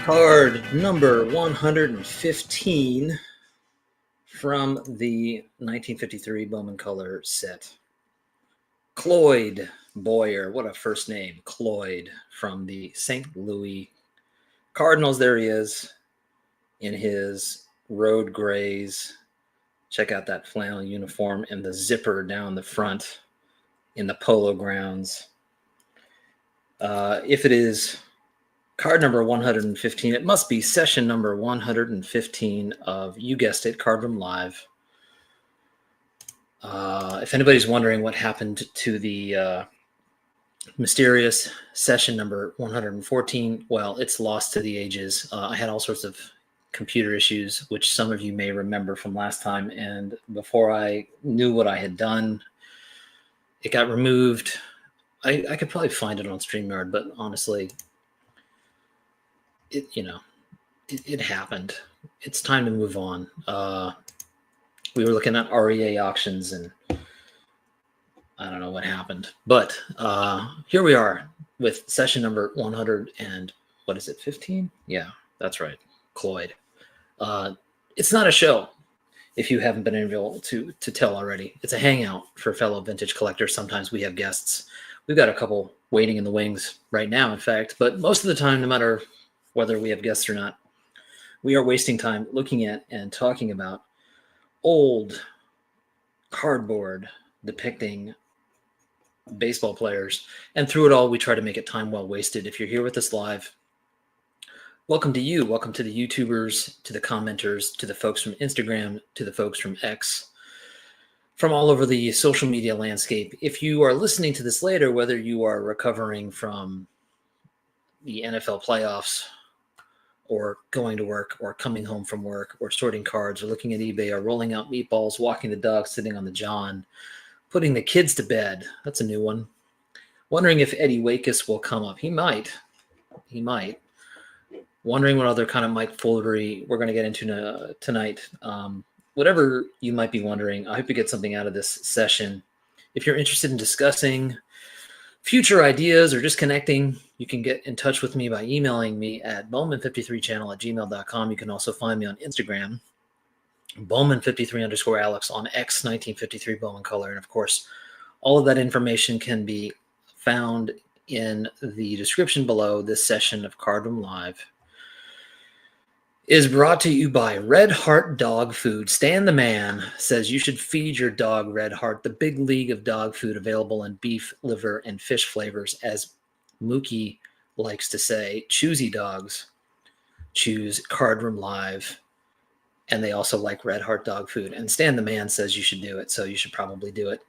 Card number 115 from the 1953 Bowman Color set. Cloyd Boyer, what a first name, Cloyd, from the St. Louis Cardinals. There he is in his road grays. Check out that flannel uniform and the zipper down the front in the Polo Grounds. If it is card number 115, it must be session number 115 of, you guessed it, Card Room Live. If anybody's wondering what happened to the mysterious session number 114, well, it's lost to the ages. I had all sorts of computer issues, which some of you may remember from last time, and before I knew what I had done, it got removed. I could probably find it on StreamYard, but honestly, it happened. It's time to move on. We were looking at REA auctions, and I don't know what happened, but here we are with session number 100 and what is it, 15? Yeah, that's right, Cloyd. It's not a show, if you haven't been able to tell already. It's a hangout for fellow vintage collectors. Sometimes we have guests. We've got a couple waiting in the wings right now, in fact, but most of the time, no matter whether we have guests or not, we are wasting time looking at and talking about old cardboard depicting baseball players. And through it all, we try to make it time well wasted. If you're here with us live, welcome to you. Welcome to the YouTubers, to the commenters, to the folks from Instagram, to the folks from X, from all over the social media landscape. If you are listening to this later, whether you are recovering from the NFL playoffs, or going to work, or coming home from work, or sorting cards, or looking at eBay, or rolling out meatballs, walking the dog, sitting on the john, putting the kids to bed. That's a new one. Wondering if Eddie Wakis will come up. He might. Wondering what other kind of Mike foolery we're going to get into tonight. Whatever you might be wondering, I hope you get something out of this session. If you're interested in discussing future ideas or just connecting, you can get in touch with me by emailing me at bowman53channel@gmail.com. You can also find me on Instagram, Bowman53_Alex, on X, 1953 Bowman Color. And of course, all of that information can be found in the description below. This session of Card Room Live is brought to you by Red Heart Dog Food. Stan the Man says you should feed your dog Red Heart, the big league of dog food available in beef, liver, and fish flavors. As Mookie likes to say, choosy dogs choose Card Room Live, and they also like Red Heart Dog Food. And Stan the Man says you should do it, so you should probably do it.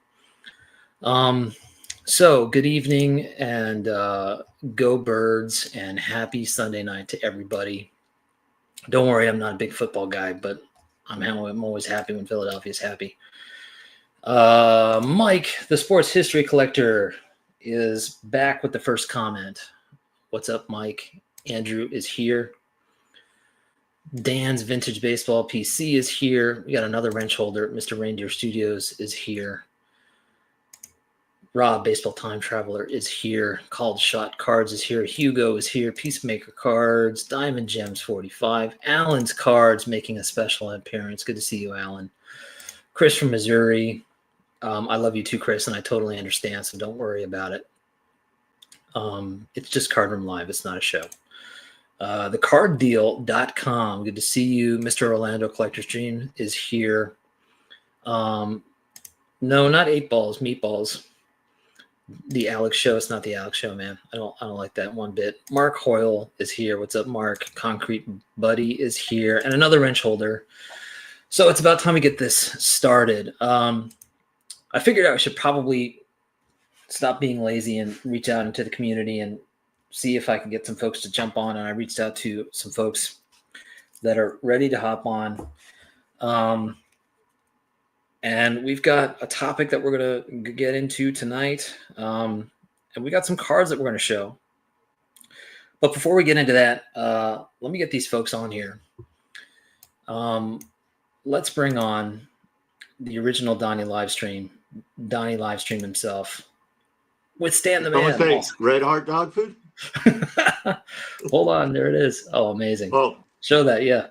So good evening, and go Birds, and happy Sunday night to everybody. Don't worry, I'm not a big football guy, but I'm always happy when Philadelphia's happy. Mike, the sports history collector, is back with the first comment. What's up, Mike? Andrew is here. Dan's Vintage Baseball PC is here. We got another wrench holder. Mr. Reindeer Studios is here. Rob, Baseball Time Traveler, is here. Called Shot Cards is here. Hugo is here. Peacemaker Cards. Diamond Gems 45. Alan's Cards making a special appearance. Good to see you, Alan. Chris from Missouri. I love you too, Chris, and I totally understand, so don't worry about it. It's just Card Room Live. It's not a show. TheCardDeal.com. Good to see you. Mr. Orlando Collector's Dream is here. No, not 8 balls, meatballs. The Alex Show. It's not the Alex Show, man. I don't like that one bit. Mark Hoyle is here. What's up, Mark? Concrete Buddy is here, and another wrench holder. So it's about time we get this started. I figured I should probably stop being lazy and reach out into the community and see if I can get some folks to jump on. And I reached out to some folks that are ready to hop on. And we've got a topic that we're going to get into tonight. And we got some cards that we're going to show. But before we get into that, let me get these folks on here. Let's bring on the original Donnie Livestream himself. With Stan the Man. Red Heart Dog Food? Hold on, there it is. Oh, amazing. Oh, Show that, yeah.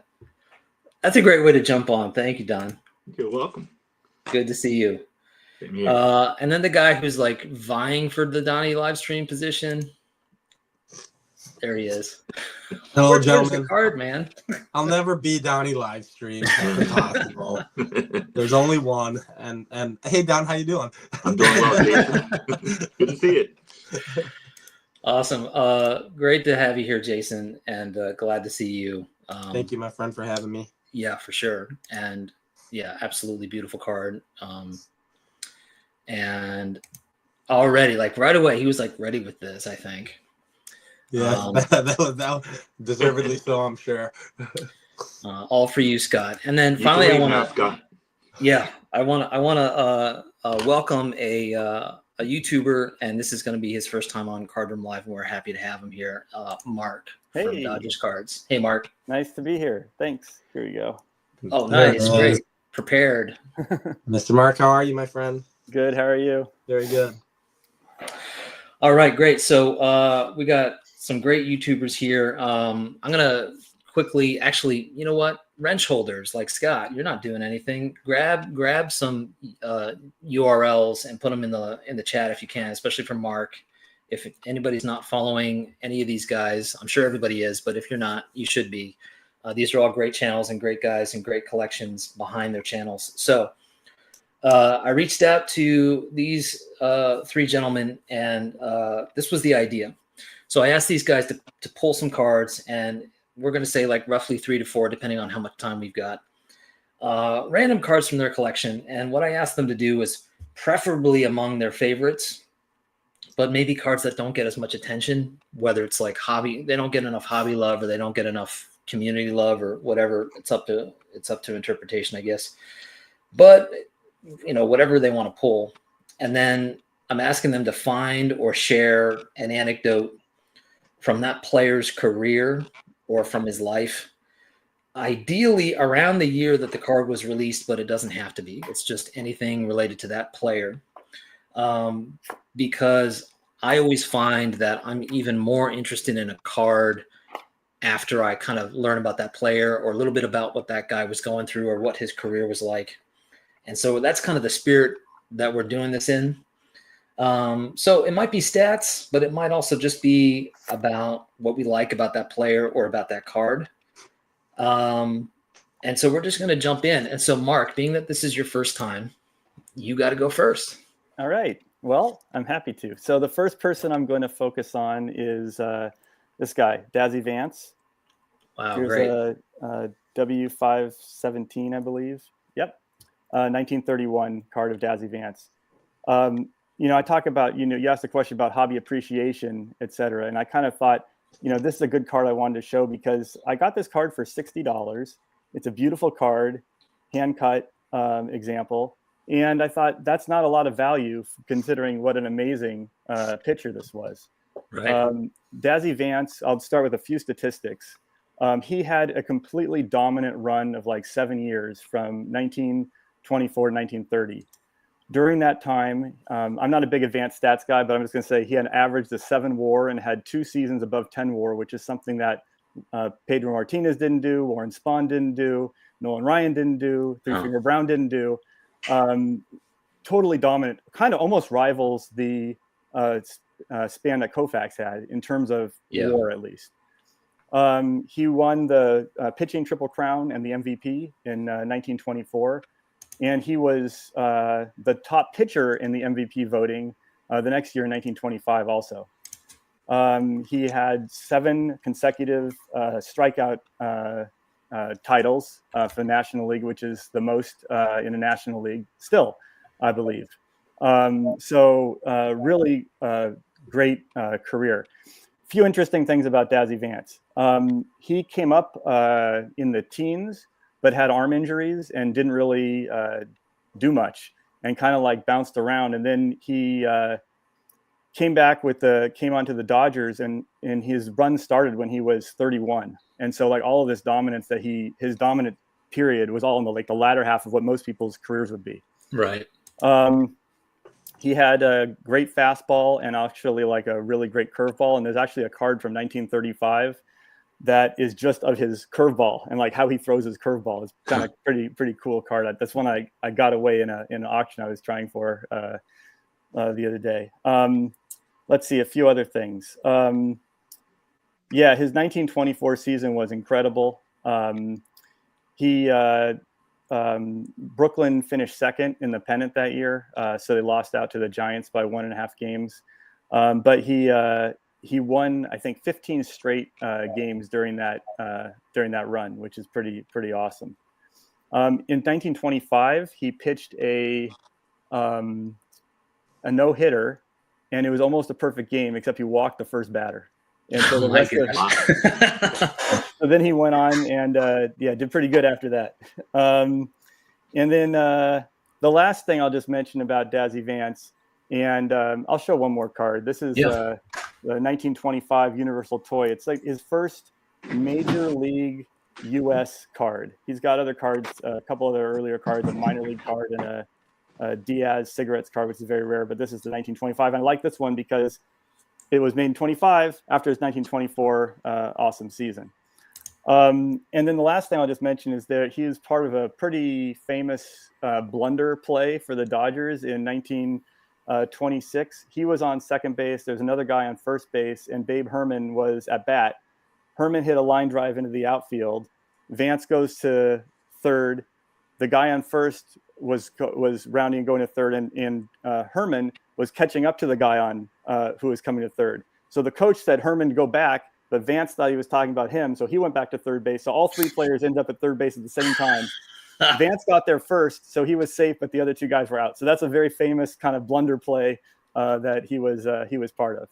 That's a great way to jump on. Thank you, Don. you're welcome. Good to see you. Same here. And then the guy who's like vying for the Donnie Livestream position. There he is. Hello, Where's the gentlemen. card, man? I'll never be Donnie Livestream. That's impossible. There's only one. And hey, Don, how you doing? I'm doing well, Jason. Good to see it. Awesome. Great to have you here, Jason, and glad to see you. Thank you, my friend, for having me. Yeah, for sure. And yeah, absolutely beautiful card. And already, like right away, he was like ready with this, I think. Yeah, that was deservedly so, I'm sure. All for you, Scott. And then finally, I want to, yeah, I want to welcome a YouTuber, and this is going to be his first time on Card Room Live, and we're happy to have him here, Mark from Dodgers Cards. Hey, Mark. Nice to be here. Thanks. Here we go. Oh, nice. Great. Prepared. Mr. Mark, how are you, my friend? Good. How are you? Very good. All right, great. So we got some great YouTubers here. I'm going to quickly, actually, you know what? Wrench holders like Scott, you're not doing anything. Grab some URLs and put them in the chat if you can, especially for Mark. If anybody's not following any of these guys, I'm sure everybody is, but if you're not, you should be. These are all great channels and great guys and great collections behind their channels. So I reached out to these three gentlemen, and this was the idea. So I asked these guys to pull some cards, and we're going to say like roughly 3 to 4, depending on how much time we've got. Random cards from their collection. And what I asked them to do was preferably among their favorites, but maybe cards that don't get as much attention, whether it's like hobby, they don't get enough hobby love, or they don't get enough community love, or whatever. It's up to interpretation, I guess. But you know, whatever they want to pull. And then I'm asking them to find or share an anecdote from that player's career or from his life, ideally around the year that the card was released, but it doesn't have to be. It's just anything related to that player. Because I always find that I'm even more interested in a card after I kind of learn about that player or a little bit about what that guy was going through or what his career was like. And so that's kind of the spirit that we're doing this in. So it might be stats, but it might also just be about what we like about that player or about that card. And so we're just going to jump in. And so, Mark, being that this is your first time, you got to go first. All right. Well, I'm happy to. So the first person I'm going to focus on is this guy, Dazzy Vance. Wow, Here's great. a W517, I believe. Yep. 1931 card of Dazzy Vance. You know, I talk about, you asked the question about hobby appreciation, et cetera. And I kind of thought, this is a good card I wanted to show because I got this card for $60. It's a beautiful card, hand cut example. And I thought that's not a lot of value considering what an amazing picture this was. Right. Dazzy Vance, I'll start with a few statistics. He had a completely dominant run of like 7 years from 1924 to 1930. During that time, I'm not a big advanced stats guy, but I'm just going to say he had averaged a 7 WAR and had 2 seasons above 10 WAR, which is something that Pedro Martinez didn't do, Warren Spahn didn't do, Nolan Ryan didn't do, Three Finger Brown didn't do. Totally dominant, kind of almost rivals the span that Koufax had in terms of WAR, at least. He won the pitching Triple Crown and the MVP in 1924. And he was the top pitcher in the MVP voting the next year in 1925 also. He had 7 consecutive strikeout titles for the National League, which is the most in a National League still, I believe. So really great career. Few interesting things about Dazzy Vance. He came up in the teens, but had arm injuries and didn't really do much and kind of like bounced around. And then he came onto the Dodgers and his run started when he was 31. And so like all of this dominance that his dominant period was all in the latter half of what most people's careers would be. Right. he had a great fastball and actually like a really great curveball. And there's actually a card from 1935 that is just of his curveball and like how he throws his curveball. It's kind of pretty cool card. That's one I got away in an auction I was trying for the other day. Let's see a few other things. Yeah, his 1924 season was incredible. Brooklyn finished second in the pennant that year, so they lost out to the Giants by 1.5 games. But he won, I think, 15 straight games during that run, which is pretty awesome. In 1925, he pitched a no-hitter, and it was almost a perfect game, except he walked the first batter. And so the rest so then he went on and did pretty good after that. And then the last thing I'll just mention about Dazzy Vance, and I'll show one more card. This is the 1925 Universal Toy. It's like his first major league U.S. card. He's got other cards, a couple other earlier cards, a minor league card and a Diaz cigarettes card, which is very rare. But this is the 1925. And I like this one because it was made in 25 after his 1924 awesome season. And then the last thing I'll just mention is that he is part of a pretty famous blunder play for the Dodgers in 1926. He was on second base. There's another guy on first base, and Babe Herman was at bat. Herman hit a line drive into the outfield. Vance goes to third. The guy on first was rounding and going to third, and Herman was catching up to the guy on who was coming to third. So the coach said Herman to go back, but Vance thought he was talking about him, so he went back to third base. So all three players end up at third base at the same time. Vance got there first, so he was safe, but the other two guys were out. So that's a very famous kind of blunder play that he was part of.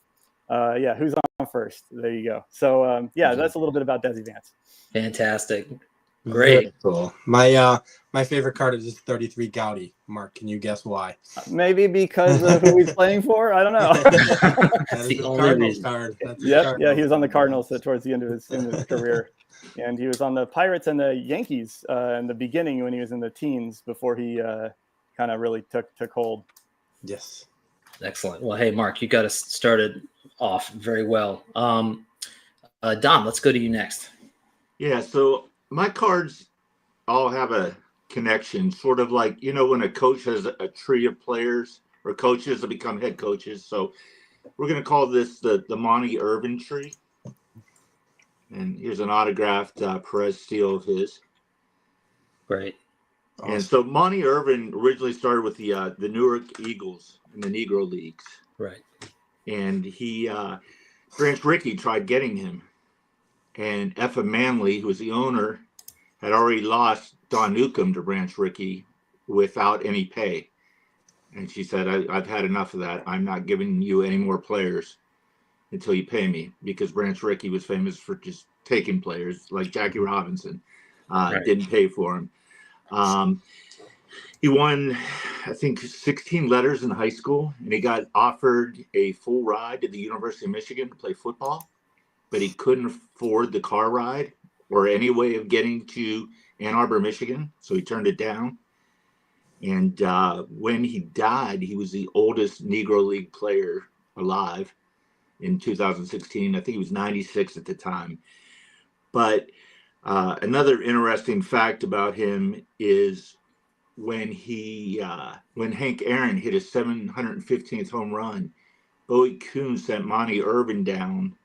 Who's on first? There you go. So that's a little bit about Dazzy Vance. Fantastic. Great. Very cool. My favorite card is this 33 Gaudy. Mark, can you guess why? Maybe because of who he's playing for. I don't know. That's the only reason. Card. He was on the Cardinals towards the end of his career, and he was on the Pirates and the Yankees in the beginning when he was in the teens before he kind of really took hold. Yes. Excellent. Well, hey, Mark, you got us started off very well. Don, let's go to you next. Yeah, so my cards all have a connection, sort of like, when a coach has a tree of players or coaches that become head coaches. So we're going to call this the Monty Irving tree. And here's an autographed Perez seal of his. Great. Awesome. And so Monty Irving originally started with the Newark Eagles in the Negro Leagues. Right. And Branch Rickey tried getting him. And Effa Manley, who was the owner, had already lost Don Newcomb to Branch Rickey without any pay. And she said, I've had enough of that. I'm not giving you any more players until you pay me, because Branch Rickey was famous for just taking players like Jackie Robinson. Didn't pay for him. He won, I think, 16 letters in high school, and he got offered a full ride to the University of Michigan to play football, but he couldn't afford the car ride or any way of getting to Ann Arbor, Michigan, so he turned it down. And when he died, he was the oldest Negro League player alive in 2016. I think he was 96 at the time. But another interesting fact about him is when Hank Aaron hit his 715th home run, Bowie Kuhn sent Monty Irving down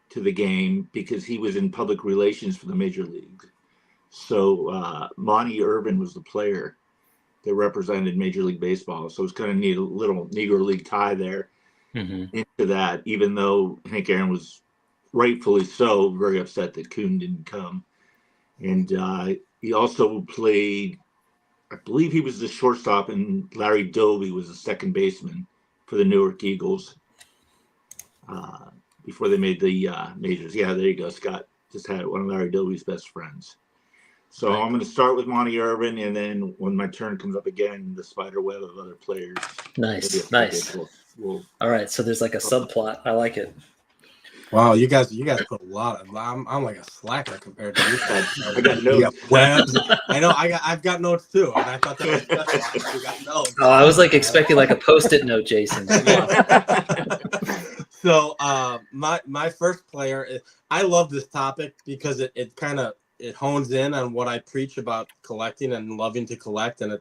to the game because he was in public relations for the major league. So Monty Irving was the player that represented Major League Baseball. So it's kind of neat, a little Negro League tie there into that, even though Hank Aaron was rightfully so very upset that Kuhn didn't come. And he also played, I believe he was the shortstop, and Larry Dolby was the second baseman for the Newark Eagles before they made the majors. Yeah, there you go. Scott just had one of Larry Dolby's best friends. So I'm going to start with Monty Irving, and then when my turn comes up again, the spider web of other players. Nice. All right, so there's like a subplot. I like it. Wow, you guys put a lot of. I'm like a slacker compared to you guys. I got You notes. got webs. I know. I've got notes too, and I thought that was special. You got notes. Oh, I was like expecting like a Post-it note, Jason. So my first player, I love this topic because it kind of hones in on what I preach about collecting and loving to collect, and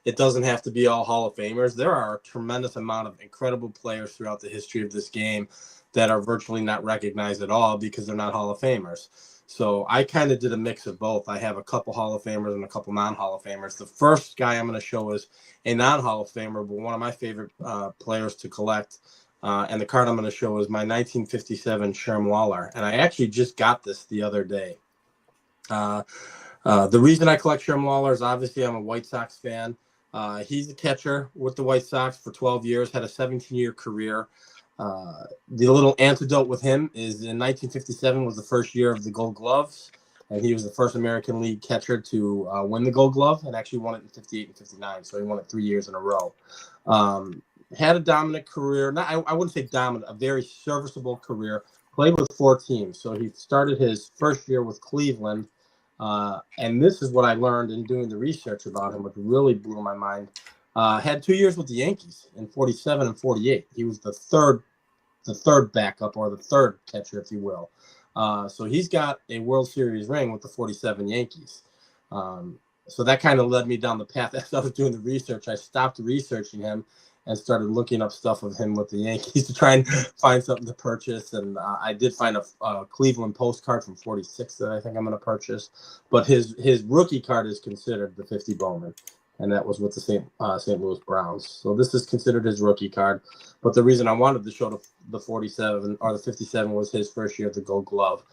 it doesn't have to be all Hall of Famers. There are a tremendous amount of incredible players throughout the history of this game that are virtually not recognized at all because they're not Hall of Famers. So I kind of did a mix of both. I have a couple Hall of Famers and a couple non-Hall of Famers. The first guy I'm going to show is a non-Hall of Famer, but one of my favorite players to collect. And the card I'm going to show is my 1957 Sher Lawler. And I actually just got this the other day. The reason I collect Sher Lawler is obviously I'm a White Sox fan. He's a catcher with the White Sox for 12 years, had a 17-year career. The little antidote with him is in 1957 was the first year of the Gold Gloves, and he was the first American League catcher to win the Gold Glove, and actually won it in 58 and 59, so he won it 3 years in a row. Had a dominant career. I wouldn't say dominant, a very serviceable career. Played with 4 teams, so he started his first year with Cleveland, and this is what I learned in doing the research about him, which really blew my mind. Had 2 years with the Yankees in 47 and 48. He was the third backup, or the third catcher, if you will. So he's got a World Series ring with the 47 Yankees. So that kind of led me down the path. As I was doing the research, I stopped researching him and started looking up stuff of him with the Yankees to try and find something to purchase. And I did find a Cleveland postcard from 46 that I think I'm going to purchase. But his rookie card is considered the 50 Bowman, and that was with the St. Louis Browns. So this is considered his rookie card. But the reason I wanted to show the 47 or the 57 was his first year at the Gold Glove.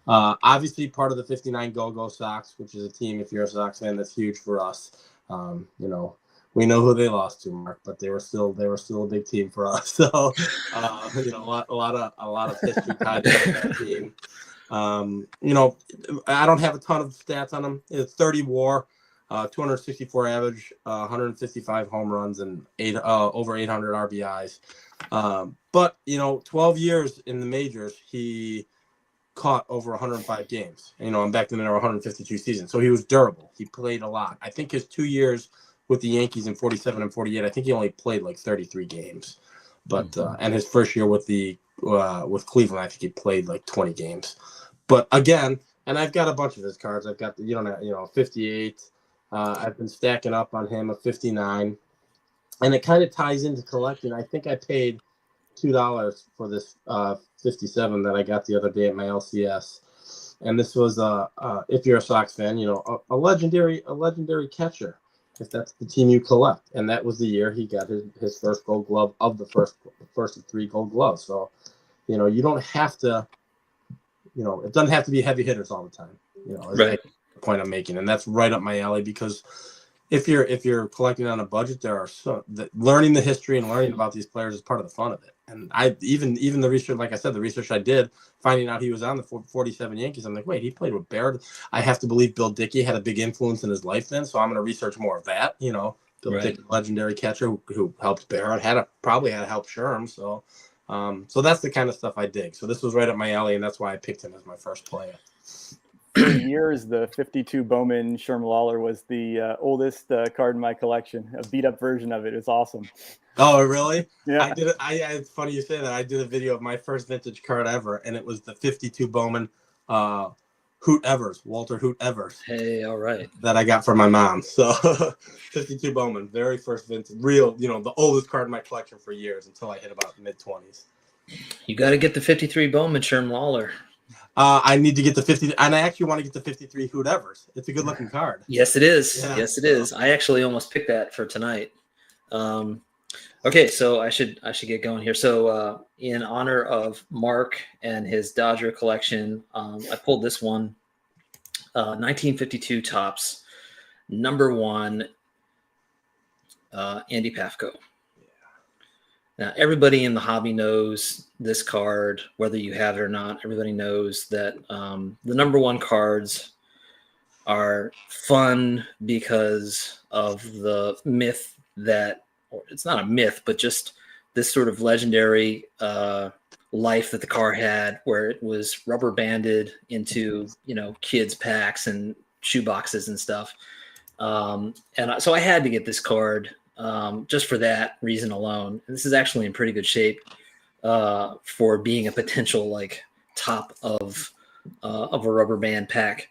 Obviously part of the 59 Go-Go Sox, which is a team, if you're a Sox fan, that's huge for us. We know who they lost to, Mark, but they were still a big team for us. So, a lot of history tied to that team. I don't have a ton of stats on him. It's 30 WAR, 264 average, 155 home runs, and over 800 RBIs. But 12 years in the majors, he caught over 105 games. And back then there were 152 seasons, so he was durable. He played a lot. I think his 2 years with the Yankees in 47 and 48, I think he only played like 33 games. But and his first year with Cleveland, I think he played like 20 games. But again, and I've got a bunch of his cards. I've got 58. I've been stacking up on him, a 59, and it kind of ties into collecting. I think I paid $2 for this 57 that I got the other day at my LCS, and this was if you're a Sox fan, a legendary catcher, if that's the team you collect. And that was the year he got his first Gold Glove of the first of 3 Gold Gloves. So you don't have to, it doesn't have to be heavy hitters all the time. Right. The point I'm making, and that's right up my alley, because if you're collecting on a budget, there are learning the history and learning about these players is part of the fun of it. And I even the research, like I said, the research I did, finding out he was on the 47 Yankees, I'm like, wait, he played with Baird. I have to believe Bill Dickey had a big influence in his life then, so I'm going to research more of that. Bill Dickey, legendary catcher who helped Baird, probably had helped Sherm. So that's the kind of stuff I dig. So this was right up my alley, and that's why I picked him as my first player. For years, the 52 Bowman Sher Lawler was the oldest card in my collection. A beat up version of it. It's awesome. Oh, really? Yeah. I did it. It's funny you say that. I did a video of my first vintage card ever, and it was the 52 Bowman Walter Hoot Evers. Hey, all right. That I got from my mom. So 52 Bowman, very first vintage, real, the oldest card in my collection for years until I hit about mid-20s. You got to get the 53 Bowman Sher Lawler. I need to get the 50, and I actually want to get the 53 Hoot Evers. It's a good looking card. Yes, it is. Yeah, yes, it is. I actually almost picked that for tonight. Okay, so I should get going here. So in honor of Mark and his Dodger collection, I pulled this one, 1952 Topps, #1, Andypfco. Now, everybody in the hobby knows this card, whether you have it or not. Everybody knows that the #1 cards are fun because of the myth that, or it's not a myth, but just this sort of legendary life that the car had, where it was rubber banded into, kids packs and shoe boxes and stuff. So I had to get this card just for that reason alone. And this is actually in pretty good shape for being a potential like top of a rubber band pack.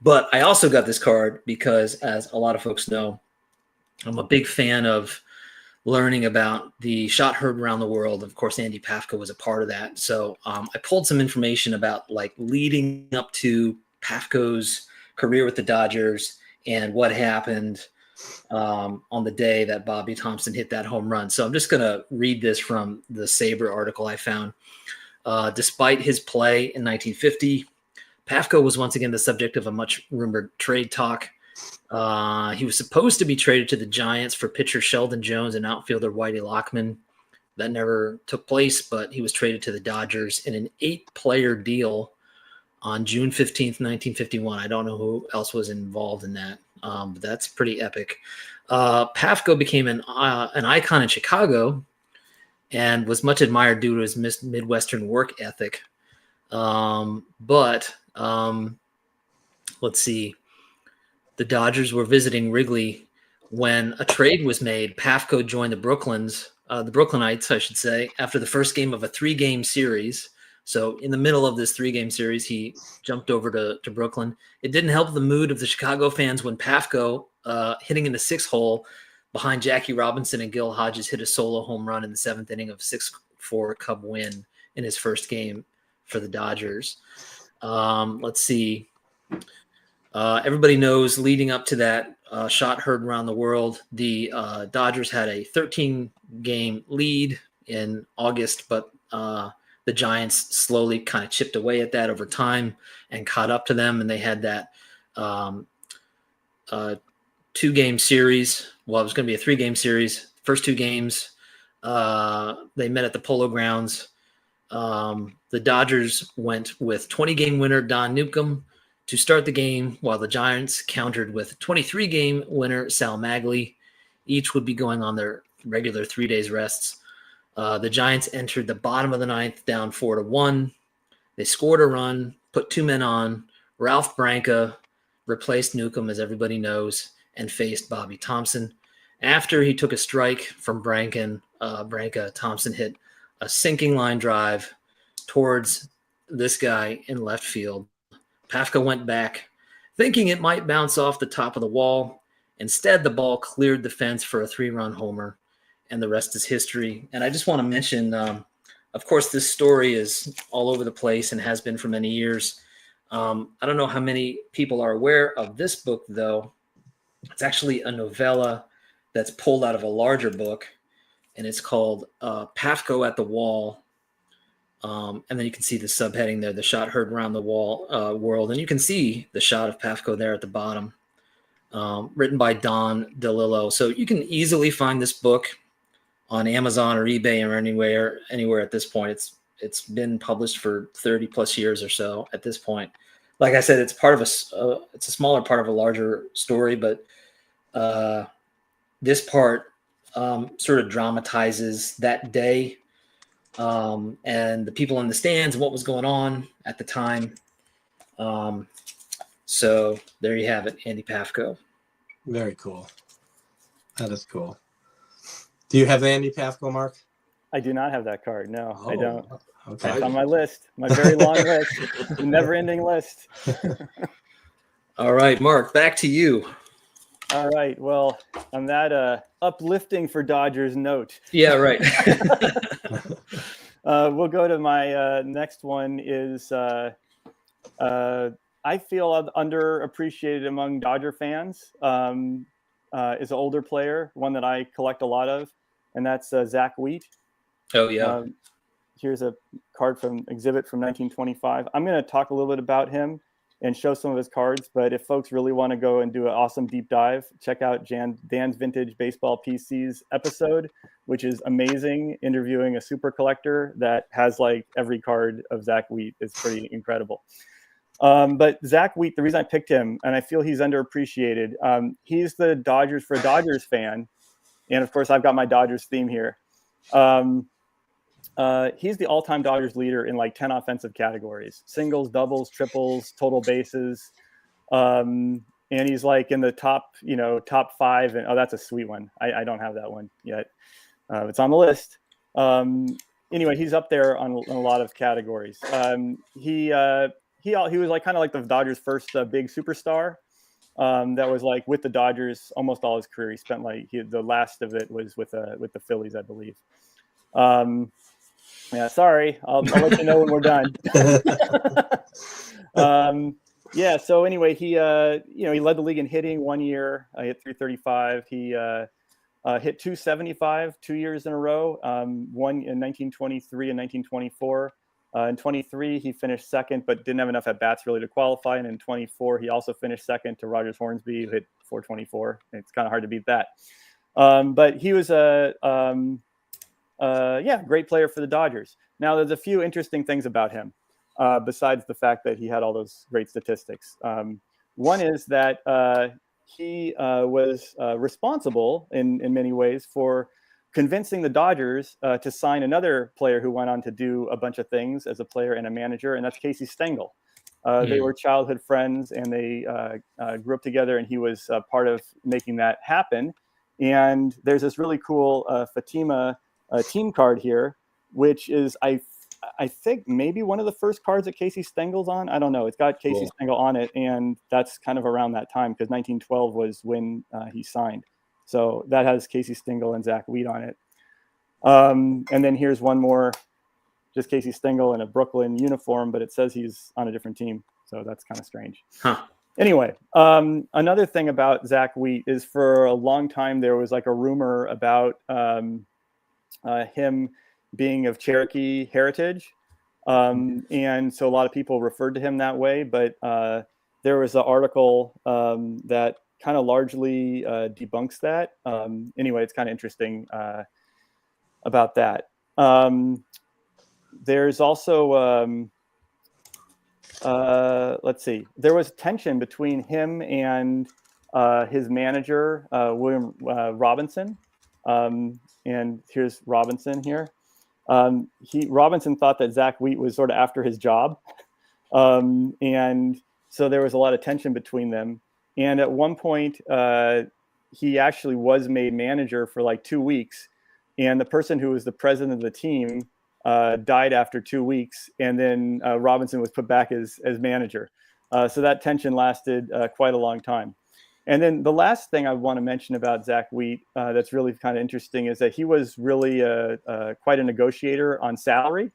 But I also got this card because, as a lot of folks know, I'm a big fan of learning about the shot heard around the world. Of course, Andypfco was a part of that. So I pulled some information about like leading up to Pafko's career with the Dodgers and what happened on the day that Bobby Thompson hit that home run. So I'm just going to read this from the Sabre article I found. Despite his play in 1950, Pafko was once again the subject of a much rumored trade talk. He was supposed to be traded to the Giants for pitcher Sheldon Jones and outfielder Whitey Lockman. That never took place, but he was traded to the Dodgers in an 8-player deal on June 15th, 1951. I don't know who else was involved in that, but that's pretty epic. Pafko became an icon in Chicago and was much admired due to his Midwestern work ethic. But let's see. The Dodgers were visiting Wrigley when a trade was made. Pafko joined the Brooklynites, I should say, after the first game of a 3-game series. So in the middle of this 3-game series, he jumped over to Brooklyn. It didn't help the mood of the Chicago fans when Pafko, hitting in the 6th hole behind Jackie Robinson and Gil Hodges, hit a solo home run in the 7th inning of 6-4 Cub win in his first game for the Dodgers. Let's see. Everybody knows leading up to that shot heard around the world, the Dodgers had a 13-game lead in August, but the Giants slowly kind of chipped away at that over time and caught up to them, and they had that 2-game series. Well, it was going to be a 3-game series. First 2 games, they met at the Polo Grounds. The Dodgers went with 20-game winner Don Newcomb to start the game, while the Giants countered with 23-game winner Sal Magley. Each would be going on their regular 3 days rests. The Giants entered the bottom of the 9th down 4-1. They scored a run, put 2 men on. Ralph Branca replaced Newcomb, as everybody knows, and faced Bobby Thompson. After he took a strike from Branca, Thompson hit a sinking line drive towards this guy in left field. Pafko went back, thinking it might bounce off the top of the wall. Instead, the ball cleared the fence for a 3-run homer, and the rest is history. And I just want to mention, of course, this story is all over the place and has been for many years. I don't know how many people are aware of this book, though. It's actually a novella that's pulled out of a larger book, and it's called Pafko at the Wall. And then you can see the subheading there, the shot heard around the world. And you can see the shot of Pafko there at the bottom, written by Don DeLillo. So you can easily find this book on Amazon or eBay or anywhere at this point. It's been published for 30 plus years or so at this point. Like I said, it's part of it's a smaller part of a larger story, but this part sort of dramatizes that day. And the people in the stands and what was going on at the time. So there you have it, Andypfco. Very cool. That is cool. Do you have the Andypfco, Mark? I do not have that card. No, I don't. Okay. It's on my list, my very long list, the never-ending list. All right, Mark, back to you. All right. Well, on that uplifting for Dodgers note. Yeah, right. We'll go to my next one is I feel underappreciated among Dodger fans is an older player, one that I collect a lot of, and that's Zach Wheat. Oh, yeah. Here's a card from exhibit from 1925. I'm going to talk a little bit about him and show some of his cards, but if folks really want to go and do an awesome deep dive, check out Dan's Vintage Baseball PCs episode, which is amazing, interviewing a super collector that has like every card of Zach Wheat. It's pretty incredible. But Zach Wheat, the reason I picked him, and I feel he's underappreciated, he's the Dodgers for a Dodgers fan. And of course, I've got my Dodgers theme here. he's the all-time Dodgers leader in like 10 offensive categories: singles, doubles, triples, total bases. And he's like in the top 5. And that's a sweet one. I don't have that one yet. It's on the list. Anyway, he's up there on a lot of categories. He was like kind of like the Dodgers' first big superstar. That was like with the Dodgers almost all his career. He spent the last of it was with the Phillies, I believe. Yeah, sorry. I'll let you know when we're done. Yeah. So anyway, he led the league in hitting one year. He hit 335. He hit 275 2 years in a row. One in 1923 and 1924. In 23, he finished second, but didn't have enough at bats really to qualify. And in 24, he also finished second to Rogers Hornsby, who hit 424. It's kind of hard to beat that. But he was a great player for the Dodgers. Now, there's a few interesting things about him, besides the fact that he had all those great statistics. One is that he was responsible in many ways for convincing the Dodgers to sign another player who went on to do a bunch of things as a player and a manager, and that's Casey Stengel. They were childhood friends, and they grew up together, and he was part of making that happen. And there's this really cool Fatima team card here, which is, I think, maybe one of the first cards that Casey Stengel's on. I don't know. It's got Casey Stengel on it, and that's kind of around that time because 1912 was when he signed. So that has Casey Stengel and Zach Wheat on it. And then here's one more, just Casey Stengel in a Brooklyn uniform, but it says he's on a different team. So that's kind of strange. Huh. Anyway, another thing about Zach Wheat is for a long time there was like a rumor about him being of Cherokee heritage. And so a lot of people referred to him that way, but there was an article that kind of largely debunks that. Anyway, it's kind of interesting about that. There's also, let's see, there was tension between him and his manager, William Robinson. And here's Robinson here. Robinson thought that Zach Wheat was sort of after his job. And so there was a lot of tension between them. And at one point, he actually was made manager for like 2 weeks. And the person who was the president of the team died after 2 weeks. And then Robinson was put back as manager. So that tension lasted quite a long time. And then the last thing I want to mention about Zach Wheat that's really kind of interesting is that he was really quite a negotiator on salary.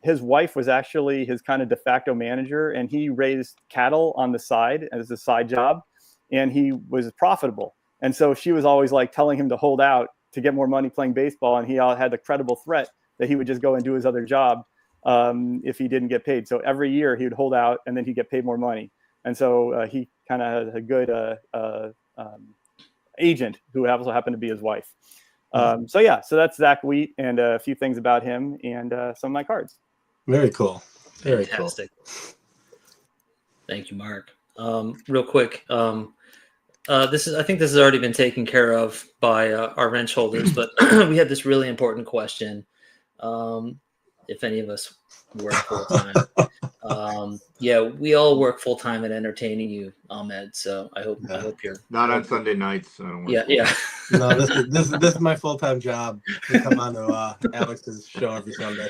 His wife was actually his kind of de facto manager, and he raised cattle on the side as a side job, and he was profitable. And so she was always like telling him to hold out to get more money playing baseball, and he had the credible threat that he would just go and do his other job if he didn't get paid. So every year he would hold out, and then he'd get paid more money. And so he kind of had a good agent who also happened to be his wife. So that's Zach Wheat and a few things about him and some of my cards. Very cool. Very Fantastic. cool. Thank you, Mark. Real quick, I think this has already been taken care of by our wrench holders, but we had this really important question. If any of us work full time, we all work full time at entertaining you, Ahmed. So I hope you're not on Sunday nights. I don't yeah. No, this is my full-time job. I come on to Alex's show every Sunday.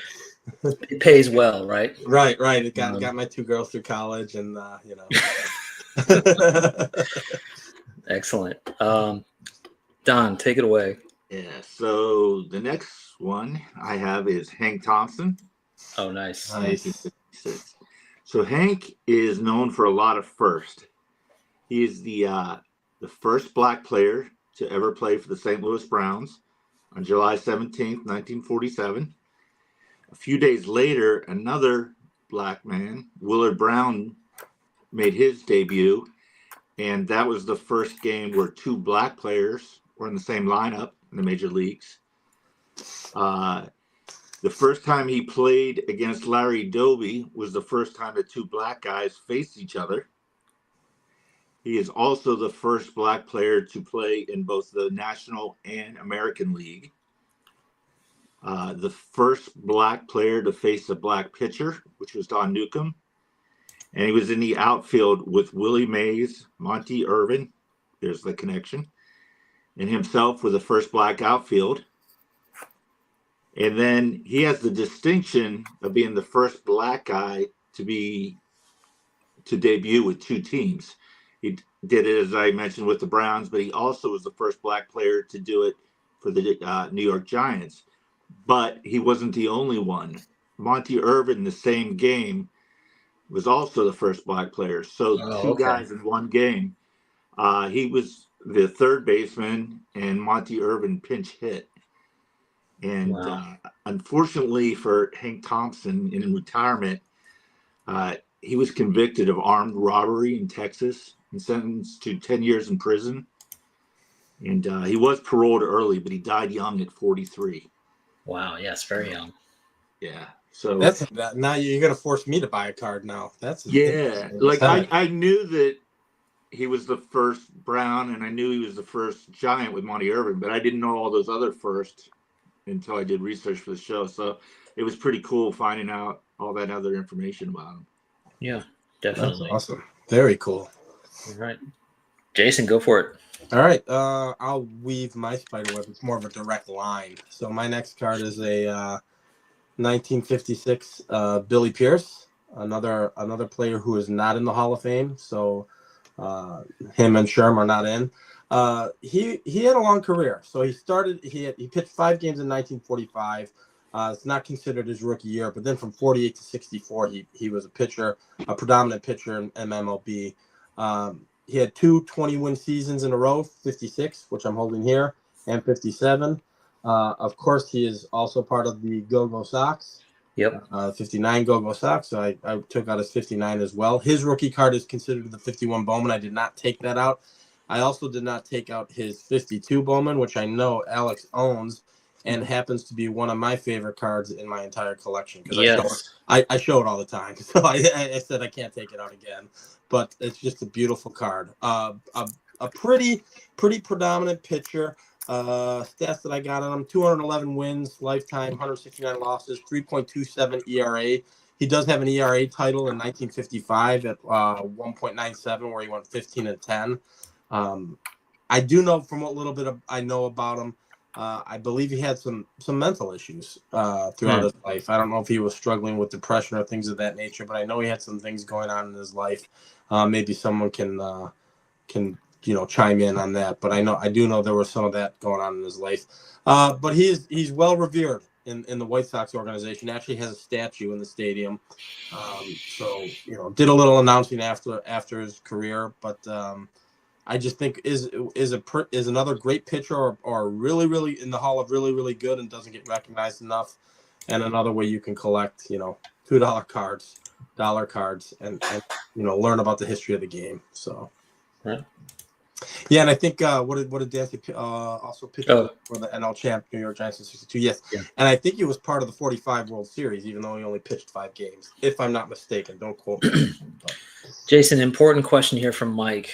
It pays well, right? Right. It got my 2 girls through college, and Excellent. Don, take it away. Yeah. So the next one I have is Hank Thompson. Oh, nice. 1966. So Hank is known for a lot of first. He is the first black player to ever play for the St. Louis Browns on July 17th, 1947. A few days later, another black man, Willard Brown, made his debut, and that was the first game where 2 black players were in the same lineup in the major leagues. The first time he played against Larry Doby was the first time the 2 black guys faced each other. He is also the first black player to play in both the National and American League. the first black player to face a black pitcher, which was Don Newcomb. And he was in the outfield with Willie Mays, Monty Irving, there's the connection, and himself was the first black outfield. And then he has the distinction of being the first black guy to debut with two teams. He did it, as I mentioned, with the Browns, but he also was the first black player to do it for the New York Giants. But he wasn't the only one. Monty Irving, the same game, was also the first black player. So two guys in one game. He was the third baseman, and Monty Irving pinch hit. And unfortunately for Hank Thompson in retirement, he was convicted of armed robbery in Texas and sentenced to 10 years in prison. And he was paroled early, but he died young at 43. Wow. Yes. Very young. Yeah. So now you're going to force me to buy a card now. Like I knew that he was the first Brown, and I knew he was the first Giant with Monty Irving, but I didn't know all those other firsts until I did research for the show. So it was pretty cool finding out all that other information about him. Yeah, definitely. That's awesome. Very cool. All right. Jason, go for it. All right. I'll weave my spider web. It's more of a direct line. So my next card is a 1956 Billy Pierce, another player who is not in the Hall of Fame. So him and Sherm are not in. He had a long career. So he pitched 5 games in 1945. It's not considered his rookie year, but then from 48 to 64, he was a predominant pitcher in MLB. He had 2 20-win seasons in a row, 56, which I'm holding here, and 57. Of course, he is also part of the Go-Go Sox. Yep. 59 Go-Go Sox. So I took out his 59 as well. His rookie card is considered the 51 Bowman. I did not take that out. I also did not take out his 52 Bowman, which I know Alex owns and happens to be one of my favorite cards in my entire collection. Yes. I show it all the time. So I said I can't take it out again. But it's just a beautiful card. A pretty predominant pitcher. Stats that I got on him: 211 wins, lifetime, 169 losses, 3.27 ERA. He does have an ERA title in 1955 at 1.97, where he went 15-10. I do know from what little bit I know about him. I believe he had some mental issues throughout his life. I don't know if he was struggling with depression or things of that nature, but I know he had some things going on in his life. Maybe someone can chime in on that. But I do know there was some of that going on in his life. But he's well revered in the White Sox organization. Actually has a statue in the stadium. So did a little announcing after his career, but. I just think is another great pitcher or really in the Hall of really good and doesn't get recognized enough, and another way you can collect $2 cards, dollar cards, and learn about the history of the game. So, right. Yeah, and I think what did Dazzy also pitch for the NL champ New York Giants in '62? Yes, yeah. And I think he was part of the '45 World Series, even though he only pitched 5 games, if I'm not mistaken. Don't quote me. Jason, important question here from Mike.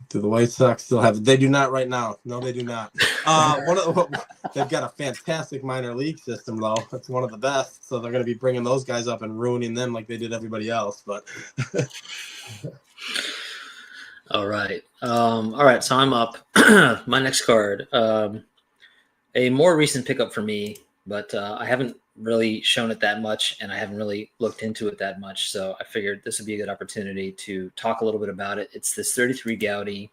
Do the White Sox still have it? They do not right now. No, they do not. They've got a fantastic minor league system, though. It's one of the best. So they're going to be bringing those guys up and ruining them like they did everybody else. But all right. So I'm up. My next card, a more recent pickup for me, but I haven't really shown it that much, and I haven't really looked into it that much. So I figured this would be a good opportunity to talk a little bit about it. It's this 33 Gaudy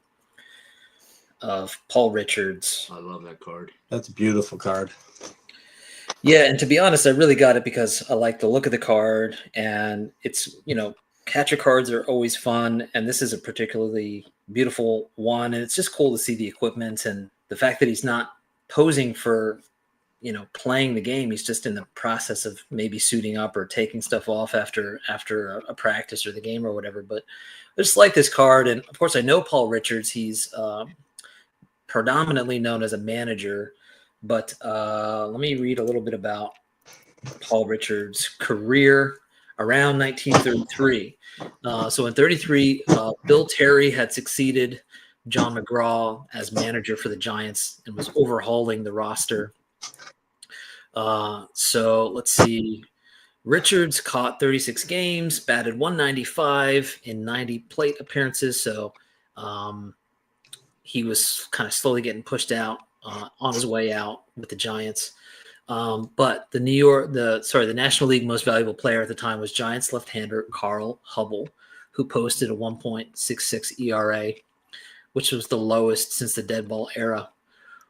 of Paul Richards. I love that card. That's a beautiful card. Yeah, and to be honest, I really got it because I like the look of the card, and it's, catcher cards are always fun, and this is a particularly beautiful one, and it's just cool to see the equipment and the fact that he's not posing for playing the game. He's just in the process of maybe suiting up or taking stuff off after a practice or the game or whatever. But I just like this card. And of course I know Paul Richards. He's predominantly known as a manager, but let me read a little bit about Paul Richards' career around 1933. So in 33, Bill Terry had succeeded John McGraw as manager for the Giants and was overhauling the roster. So let's see. Richards caught 36 games, batted 195 in 90 plate appearances. So he was kind of slowly getting pushed out on his way out with the Giants. But the National League Most Valuable Player at the time was Giants left-hander Carl Hubble, who posted a 1.66 ERA, which was the lowest since the dead ball era,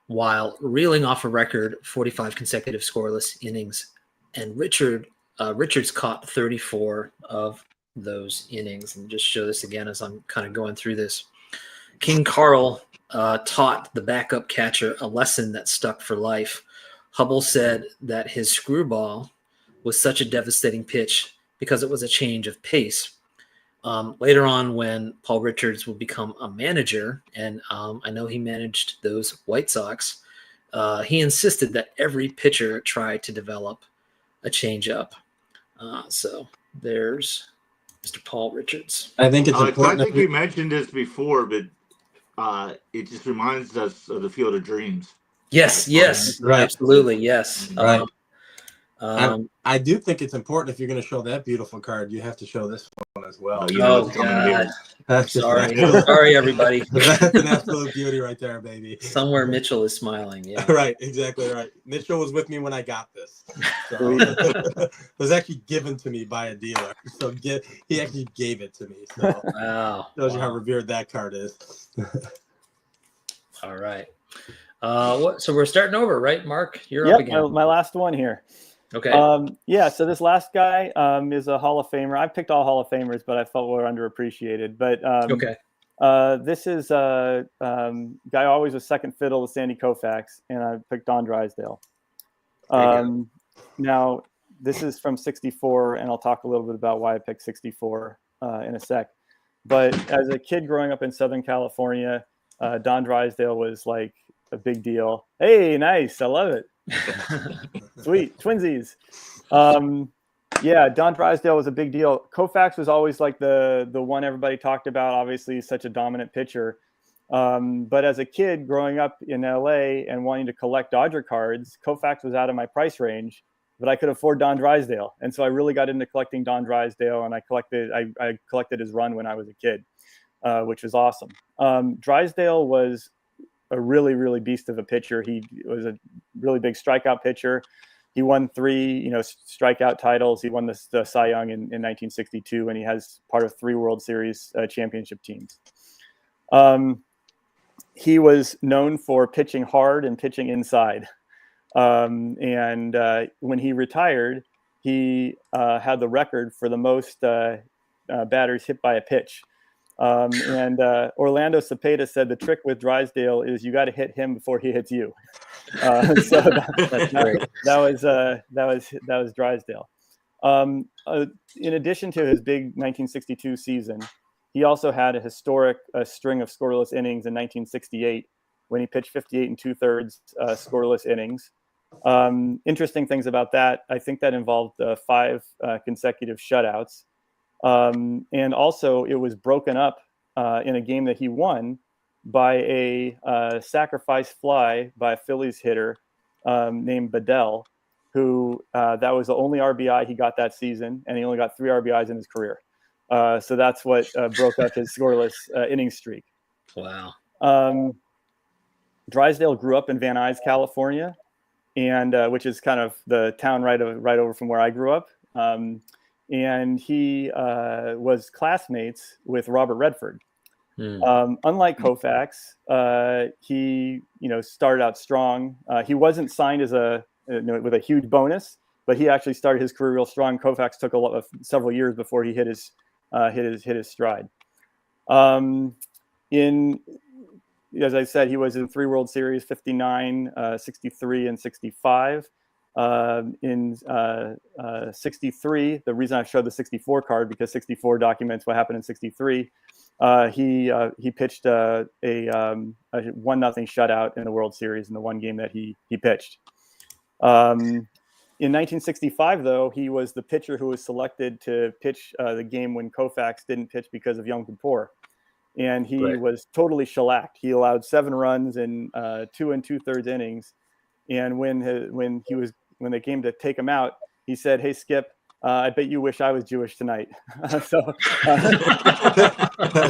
while reeling off a record 45 consecutive scoreless innings. And Richards caught 34 of those innings. And just show this again as I'm kind of going through this. King Carl taught the backup catcher a lesson that stuck for life. Hubble said that his screwball was such a devastating pitch because it was a change of pace. Later on, when Paul Richards would become a manager, and I know he managed those White Sox, he insisted that every pitcher try to develop a changeup. So there's Mr. Paul Richards. I think it's important. I think you mentioned this before, but it just reminds us of the Field of Dreams. Yes, Right. Absolutely, yes. Right. I do think it's important if you're going to show that beautiful card, you have to show this one as well. Oh, God. That's just Sorry, everybody. That's an absolute beauty right there, baby. Somewhere Mitchell is smiling. Yeah. Right, exactly right. Mitchell was with me when I got this. So, it was actually given to me by a dealer. So he actually gave it to me. So Wow. Shows you how revered that card is. All right. So we're starting over, right, Mark? You're Yep, up again. my last one here. Okay. So this last guy is a Hall of Famer. I picked all Hall of Famers, but I felt we're underappreciated. But okay. This is a guy always was second fiddle to Sandy Koufax, and I picked Don Drysdale. Now, this is from 64, and I'll talk a little bit about why I picked 64 in a sec. But as a kid growing up in Southern California, Don Drysdale was like a big deal. Hey, nice. I love it. Sweet. Twinsies. Don Drysdale was a big deal. Koufax was always like the one everybody talked about. Obviously, he's such a dominant pitcher. But as a kid growing up in LA and wanting to collect Dodger cards, Koufax was out of my price range, but I could afford Don Drysdale. And so I really got into collecting Don Drysdale, and I collected his run when I was a kid, which was awesome. Drysdale was a really, really beast of a pitcher. He was a really big strikeout pitcher. He won 3, strikeout titles. He won the Cy Young in 1962, and he has part of 3 World Series championship teams. He was known for pitching hard and pitching inside. And when he retired, he had the record for the most batters hit by a pitch. And Orlando Cepeda said the trick with Drysdale is you got to hit him before he hits you. So That's great. that was Drysdale. In addition to his big 1962 season, he also had a historic string of scoreless innings in 1968 when he pitched 58 2/3 scoreless innings. Interesting things about that, I think that involved 5 consecutive shutouts. And also it was broken up in a game that he won by a sacrifice fly by a Phillies hitter named Bedell, who that was the only RBI he got that season, and he only got 3 RBIs in his career. So that's what broke up his scoreless inning streak. Wow. Drysdale grew up in Van Nuys, California, and which is kind of the town right over from where I grew up. And he was classmates with Robert Redford. Unlike Koufax, he started out strong. He wasn't signed as with a huge bonus, but he actually started his career real strong. Koufax took several years before he hit his stride. As I said, he was in 3 World Series, 59, 63, and 65. In 63, the reason I showed the 64 card, because 64 documents what happened in 63. He pitched a 1-0 shutout in the World Series in the one game that he pitched. In 1965, though, he was the pitcher who was selected to pitch the game when Koufax didn't pitch because of Yom Kippur. And he was totally shellacked. He allowed 7 runs in 2 2/3 innings. And when they came to take him out, he said, "Hey, Skip, I bet you wish I was Jewish tonight." That's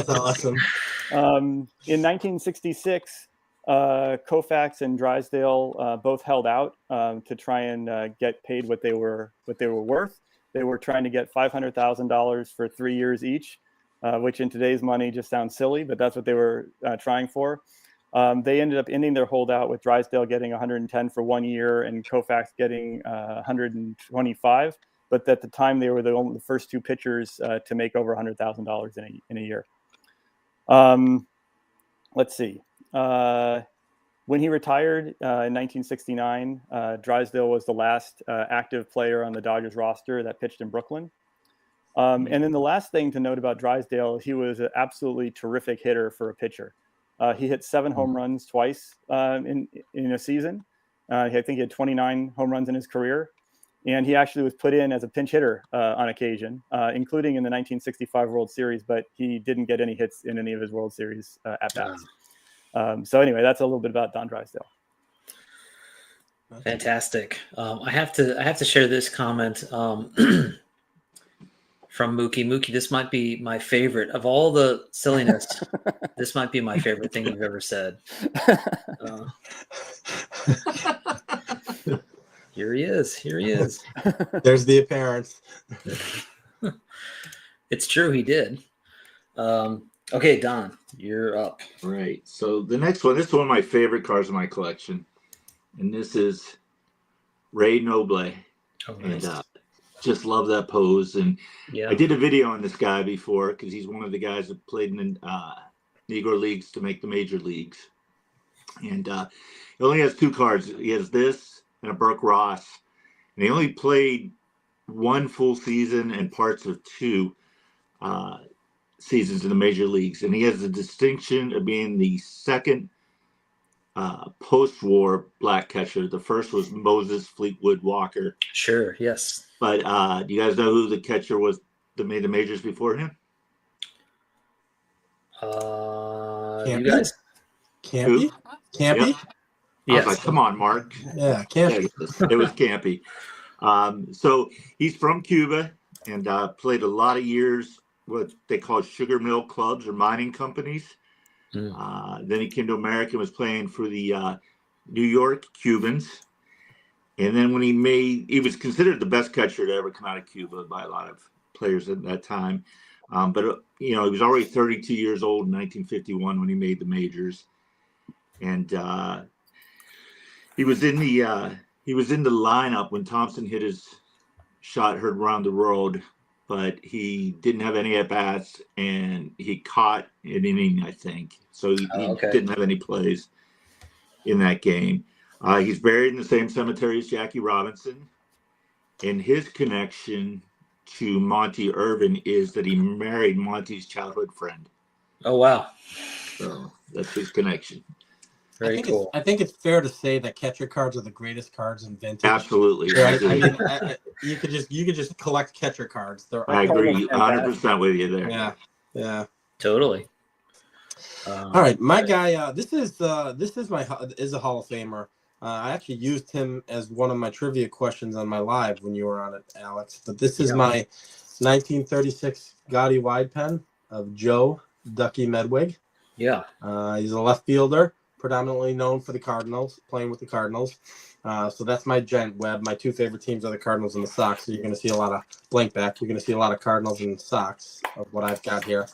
awesome. In 1966, Koufax and Drysdale both held out to try and get paid what they were worth. They were trying to get $500,000 for 3 years each, which in today's money just sounds silly, but that's what they were trying for. They ended up ending their holdout with Drysdale getting 110 for 1 year and Koufax getting 125. But at the time, they were the first two pitchers to make over $100,000 in a year. Let's see. When he retired in 1969, Drysdale was the last active player on the Dodgers roster that pitched in Brooklyn. And then the last thing to note about Drysdale, he was an absolutely terrific hitter for a pitcher. He hit 7 home runs twice in a season. I think he had 29 home runs in his career. And he actually was put in as a pinch hitter on occasion, including in the 1965 World Series, but he didn't get any hits in any of his World Series at-bats. So anyway, that's a little bit about Don Drysdale. Fantastic. I have to share this comment from Mookie. Mookie, this might be my favorite of all the silliness. This might be my favorite thing you've ever said. Here he is. There's the appearance. It's true, he did. Okay, Don, you're up. Right. So the next one, this is one of my favorite cards in my collection. And this is Ray Noble. Oh, nice. And just love that pose. And Yeah. I did a video on this guy before because he's one of the guys that played in Negro Leagues to make the major leagues. And he only has 2 cards. He has this and a Burke Ross. And he only played 1 full season and parts of 2 seasons in the major leagues. And he has the distinction of being the second post-war black catcher. The first was Moses Fleetwood Walker. Sure, yes. But do you guys know who the catcher was that made the majors before him? You guys? Campy? Campy? Yep. I was like, come on, Mark. Yeah, Campy. It was Campy. So he's from Cuba and played a lot of years what they call sugar mill clubs or mining companies. Then he came to America and was playing for the New York Cubans. And then when he was considered the best catcher to ever come out of Cuba by a lot of players at that time. But he was already 32 years old in 1951 when he made the majors. And he was in the lineup when Thompson hit his shot heard around the world, but he didn't have any at-bats, and he caught an inning, I think. So he didn't have any plays in that game. He's buried in the same cemetery as Jackie Robinson, and his connection to Monty Irving is that he married Monty's childhood friend. Oh, wow. So that's his connection. Very cool. I think it's fair to say that catcher cards are the greatest cards in vintage. Absolutely. Right? I mean, you could just collect catcher cards. I agree 100% with you there. Yeah. Totally. All right, my guy. This is a Hall of Famer. I actually used him as one of my trivia questions on my live when you were on it, Alex. But this is my 1936 Gotti wide pen of Joe Ducky Medwig. Yeah. He's a left fielder, predominantly known for the Cardinals, playing with the Cardinals. So that's my giant web. My 2 favorite teams are the Cardinals and the Sox. So you're going to see a lot of blank back. You're going to see a lot of Cardinals and Sox of what I've got here.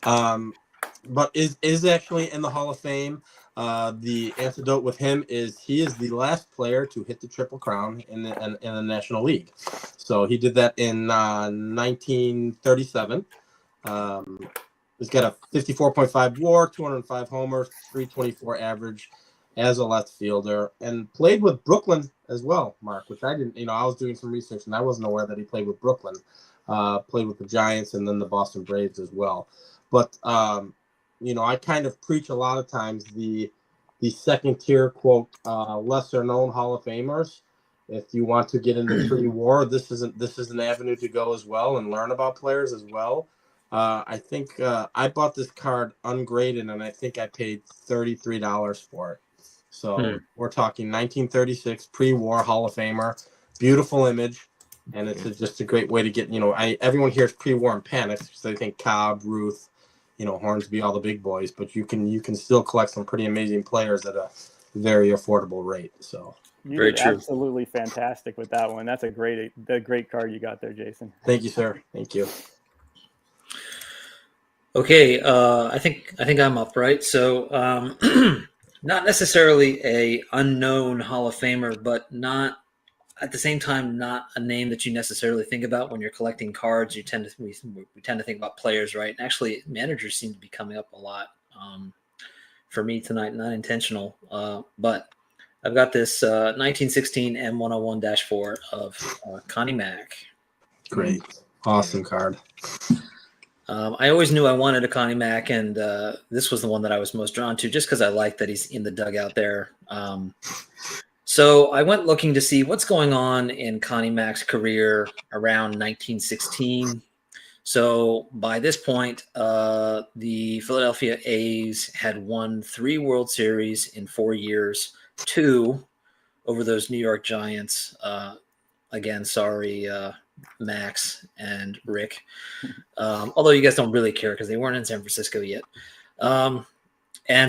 But is actually in the Hall of Fame. The antidote with him is he is the last player to hit the Triple Crown in the National League. So he did that in 1937. He's got a 54.5 WAR, 205 homers, 324 average as a left fielder, and played with Brooklyn as well, Mark, which I didn't, I was doing some research and I wasn't aware that he played with Brooklyn, played with the Giants and then the Boston Braves as well. But, I kind of preach a lot of times the second tier, quote, lesser known Hall of Famers. If you want to get into pre-war, this is an avenue to go as well and learn about players as well. I think I bought this card ungraded, and I think I paid $33 for it. So we're talking 1936 pre-war Hall of Famer, beautiful image, and it's just a great way to get, everyone hears pre-war and panics because they think Cobb, Ruth, Hornsby, all the big boys, but you can still collect some pretty amazing players at a very affordable rate. So you Very did true. absolutely fantastic with that one. That's a great card you got there, Jason. thank you, sir. Thank you. Okay, I think I'm up, right? So not necessarily a unknown Hall of Famer, but not at the same time not a name that you necessarily think about when you're collecting cards. We tend to think about players, right? And actually, managers seem to be coming up a lot for me tonight. Not intentional, but I've got this 1916 M101-4 of Connie Mack. Great, awesome card. I always knew I wanted a Connie Mack, and this was the one that I was most drawn to just because I like that he's in the dugout there. So I went looking to see what's going on in Connie Mack's career around 1916. So by this point, the Philadelphia A's had won 3 World Series in 4 years, 2 over those New York Giants. Again, sorry, Max and Rick. Although you guys don't really care because they weren't in San Francisco yet. And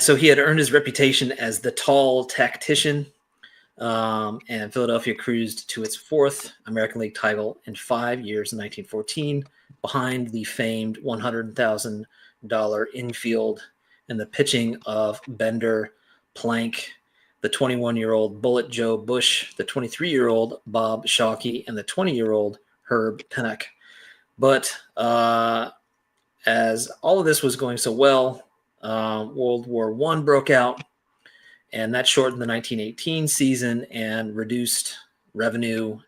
so he had earned his reputation as the tall tactician. And Philadelphia cruised to its 4th American League title in 5 years in 1914, behind the famed $100,000 infield and the pitching of Bender, Plank, the 21-year-old Bullet Joe Bush, the 23-year-old Bob Shockey, and the 20-year-old Herb Pennock. But as all of this was going so well, World War I broke out, and that shortened the 1918 season and reduced revenue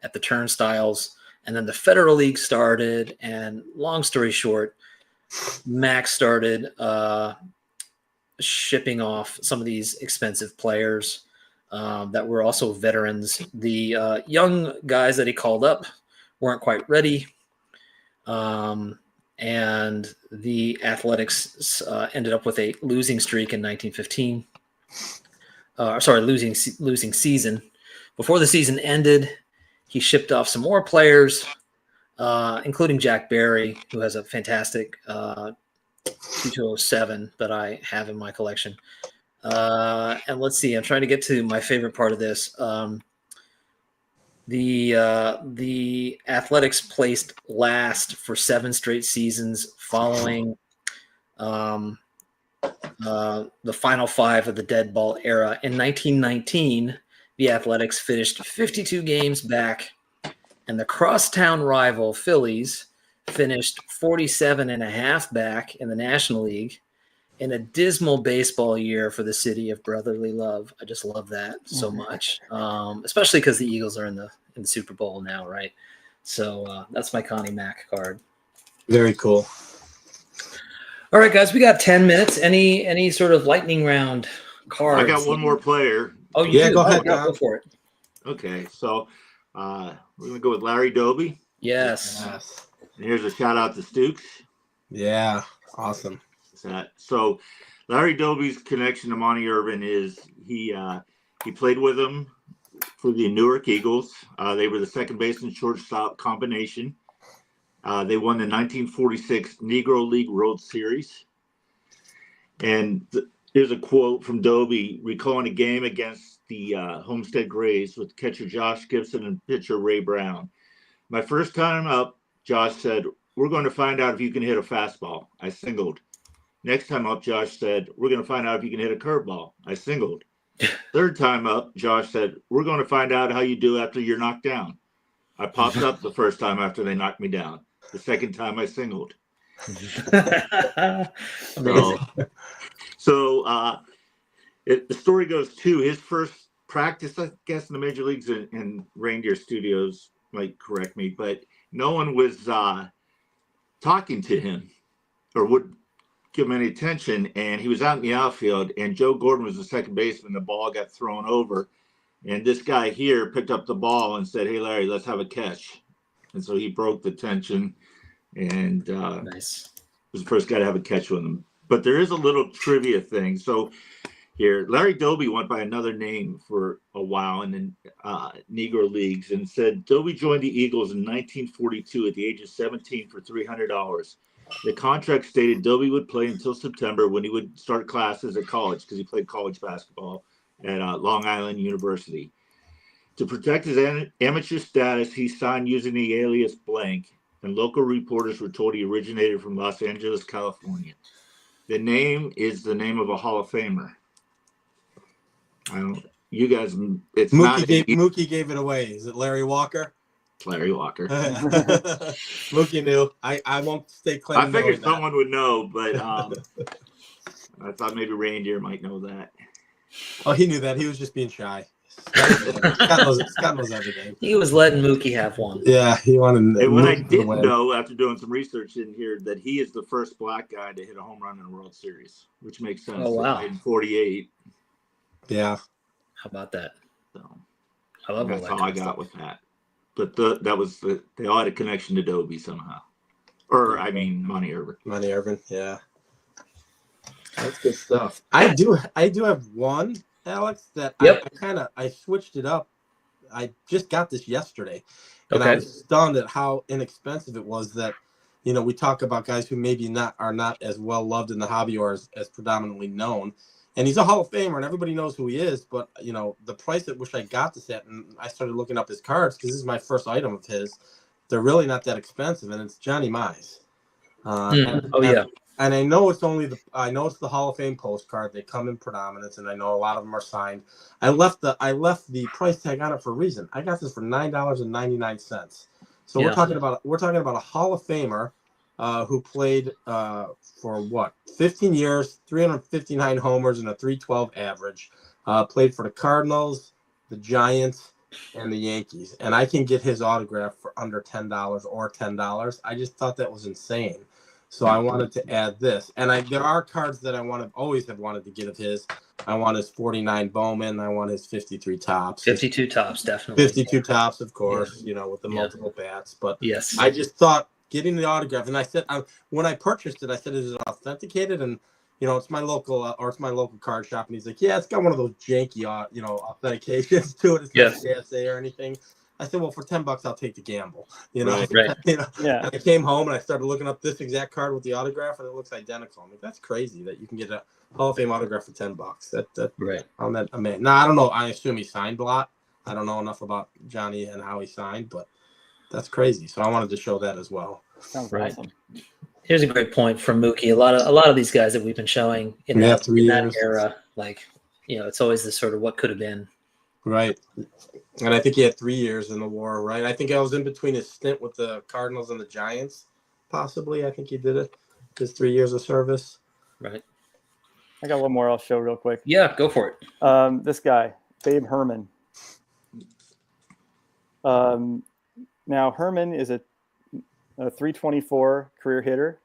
at the turnstiles. And then the Federal League started, and long story short, Mack started shipping off some of these expensive players that were also veterans. The young guys that he called up weren't quite ready. And the Athletics ended up with a losing streak in 1915. Losing season. Before the season ended, he shipped off some more players, including Jack Barry, who has a fantastic 2207 that I have in my collection. And let's see, I'm trying to get to my favorite part of this. The Athletics placed last for 7 straight seasons following the final 5 of the dead ball era. In 1919, the Athletics finished 52 games back, and the crosstown rival Phillies finished 47 and a half back in the National League in a dismal baseball year for the city of brotherly love. I just love that so much, especially because the Eagles are in the Super Bowl now, right? So that's my Connie Mack card. Very cool. All right, guys, we got 10 minutes. Any sort of lightning round cards? I got one more player. Oh, you do? Go ahead. Go for it. Okay, so we're going to go with Larry Doby. Yes. And here's a shout out to Stooks. Yeah, awesome. So Larry Doby's connection to Monty Irving is he played with him for the Newark Eagles. They were the second base and shortstop combination. They won the 1946 Negro League World Series. And here's a quote from Doby recalling a game against the Homestead Grays with catcher Josh Gibson and pitcher Ray Brown. My first time up, Josh said, "We're going to find out if you can hit a fastball." I singled. Next time up, Josh said, "We're going to find out if you can hit a curveball." I singled. Third time up, Josh said, "We're going to find out how you do after you're knocked down." I popped up the first time after they knocked me down. The second time I singled. Amazing. So the story goes to his first practice, I guess, in the major leagues, and Reindeer Studios might correct me, but no one was talking to him or would give him any attention. And he was out in the outfield, and Joe Gordon was the second baseman. The ball got thrown over, and this guy here picked up the ball and said, "Hey, Larry, let's have a catch." And so he broke the tension, and Nice. was the first guy to have a catch with him. But there is a little trivia thing. So here. Larry Doby went by another name for a while in the Negro Leagues and said Doby joined the Eagles in 1942 at the age of 17 for $300. The contract stated Doby would play until September when he would start classes at college because he played college basketball at Long Island University. To protect his amateur status, he signed using the alias Blank, and local reporters were told he originated from Los Angeles, California. The name is the name of a Hall of Famer. You guys, it's Mookie gave it away. Is it Larry Walker? Larry Walker. Mookie knew. I won't stay claim. I figured someone would know, but I thought maybe Reindeer might know that. Oh, he knew that. He was just being shy. Scott knows everything. He was letting Mookie have one. Yeah, he wanted. And what I didn't know after doing some research in here that he is the first black guy to hit a home run in a World Series, which makes sense. Oh, wow. In 48. Yeah. How about that? So I love that's all how I got with that. But they all had a connection to Doby somehow. Or I mean Monty Irving. Monty Irving, yeah. That's good stuff. I do have one, Alex, that I switched it up. I just got this yesterday. And I was stunned at how inexpensive it was that, we talk about guys who maybe are not as well loved in the hobby or as predominantly known. And he's a Hall of Famer, and everybody knows who he is. But, the price at which I got this at, and I started looking up his cards because this is my first item of his, they're really not that expensive, and it's Johnny Mize. And I know it's the Hall of Fame postcard. They come in predominance, and I know a lot of them are signed. I left the price tag on it for a reason. I got this for $9.99. So we're talking about a Hall of Famer who played for 15 years, 359 homers, and a 312 average. Played for the Cardinals, the Giants, and the Yankees. And I can get his autograph for under $10 or $10. I just thought that was insane. So I wanted to add this. And there are cards that I always have wanted to get of his. I want his 49 Bowman. I want his 53 Topps. 52 Topps, definitely. 52 Topps, of course, with the multiple bats. But yes, I just thought getting the autograph, and I said when I purchased it, I said, "Is it authenticated?" And it's my local card shop, and he's like, "Yeah, it's got one of those janky authentications to it. It's not CSA or anything." I said, "Well, for $10, I'll take the gamble." Right. And I came home and I started looking up this exact card with the autograph, and it looks identical. I'm like, "That's crazy that you can get a Hall of Fame autograph for $10." That right. On that, now I don't know. I assume he signed a lot. I don't know enough about Johnny and how he signed, but that's crazy. So I wanted to show that as well. Sounds right. awesome. Here's a great point from Mookie. A lot of these guys that we've been showing in that era, it's always this sort of what could have been. Right. And I think he had 3 years in the war, right? I think I was in between his stint with the Cardinals and the Giants, possibly. I think he did it. His 3 years of service. Right. I got one more I'll show real quick. Yeah, go for it. This guy, Babe Herman. Now, Herman is a 324 career hitter.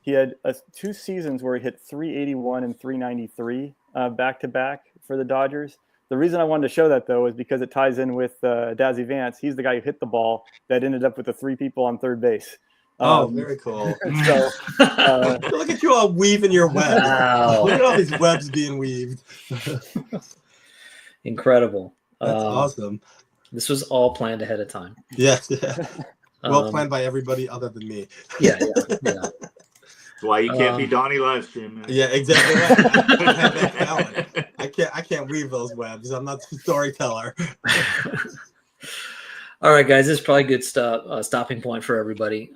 He had 2 seasons where he hit 381 and 393 back-to-back for the Dodgers. The reason I wanted to show that, though, is because it ties in with Dazzy Vance. He's the guy who hit the ball that ended up with the 3 people on third base. Very cool. So, look at you all weaving your webs. Wow. Look at all these webs being weaved. Incredible. That's awesome. This was all planned ahead of time. Yes. Well planned by everybody other than me. Yeah. That's why you can't be Donnie Livestream, man. Yeah, exactly right. I don't have that talent. I can't weave those webs. I'm not the storyteller. All right, guys, this is probably a good stopping point for everybody.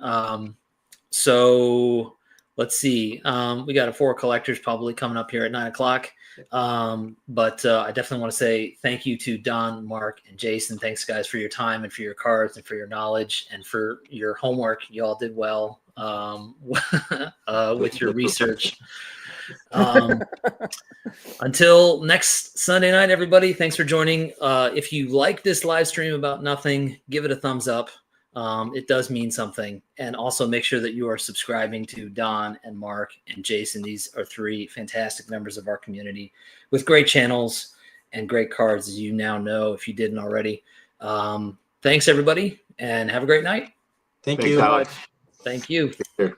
So let's see. We got a 4 collectors probably coming up here at 9:00. But I definitely want to say thank you to Don, Mark, and Jason. Thanks, guys, for your time and for your cards and for your knowledge and for your homework. You all did well with your research. Until next Sunday night, everybody, thanks for joining. If you like this live stream about nothing, give it a thumbs up. It does mean something. And also make sure that you are subscribing to Don and Mark and Jason. These are 3 fantastic members of our community with great channels and great cards, as you now know if you didn't already. Thanks, everybody, and have a great night. Thank Thanks, you. Alex. Thank you. Take care.